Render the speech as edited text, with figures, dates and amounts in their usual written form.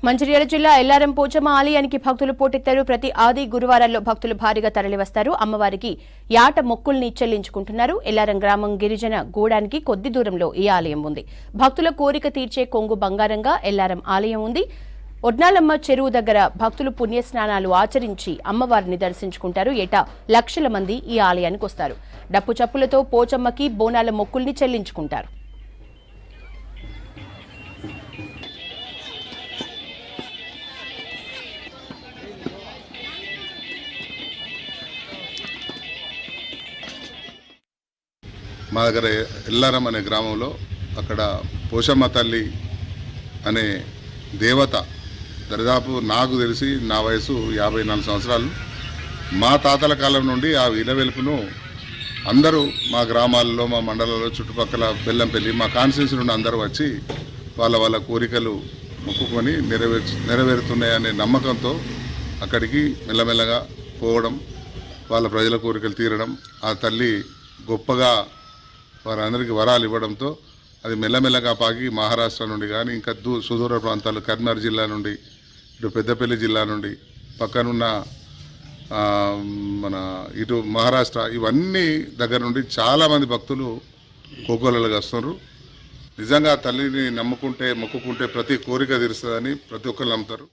మంచిర్యాల జిల్లా ఎల్లారం పోచమ్మ ఆలయానికి భక్తులు పోటెత్తారు. ప్రతి ఆది గురువారాల్లో భక్తులు భారీగా తరలివస్తారు. అమ్మవారికి యాట మొక్కుల్ని చెల్లించుకుంటున్నారు. ఎల్లారం గ్రామం గిరిజన గూడానికి కొద్ది దూరంలో ఈ ఆలయం ఉంది. భక్తుల కోరిక తీర్చే కొంగు బంగారంగా ఎల్లారం ఆలయం ఉంది. ఒడ్నాలమ్మ చెరువు దగ్గర భక్తులు పుణ్యస్నానాలు ఆచరించి అమ్మవారిని దర్శించుకుంటారు. ఏటా లక్షల మంది ఈ ఆలయానికి వస్తారు. డప్పు చప్పులతో పోచమ్మకి బోనాల మొక్కుల్ని చెల్లించుకుంటారు. మా దగ్గర ఎల్లారం అనే గ్రామంలో అక్కడ పోషమ్మ తల్లి అనే దేవత దరిదాపు నాకు తెలిసి నా వయసు 54 సంవత్సరాలు. మా తాతల కాలం నుండి ఆ విలవెలుపును అందరూ మా గ్రామాల్లో మా మండలంలో చుట్టుపక్కల బెల్లంపల్లి మా కాన్స్టిట్యూన్సీ నుండి అందరూ వచ్చి వాళ్ళ కోరికలు మొక్కుకొని నెరవేరుతున్నాయనే నమ్మకంతో అక్కడికి మెల్లమెల్లగా పోవడం, వాళ్ళ ప్రజల కోరికలు తీరడం, ఆ తల్లి గొప్పగా వారందరికీ వరాలు ఇవ్వడంతో అది మెల్లమెల్లగా పాకి మహారాష్ట్ర నుండి కానీ ఇంకా సుదూర ప్రాంతాలు కర్నూలు జిల్లా నుండి ఇటు పెద్దపల్లి జిల్లా నుండి పక్కనున్న మన ఇటు మహారాష్ట్ర ఇవన్నీ దగ్గర నుండి చాలామంది భక్తులు కోకోలలుగా వస్తున్నారు. నిజంగా తల్లిని నమ్ముకుంటే మొక్కుకుంటే ప్రతి కోరిక తీరుస్తుందని ప్రతి ఒక్కరు నమ్ముతారు.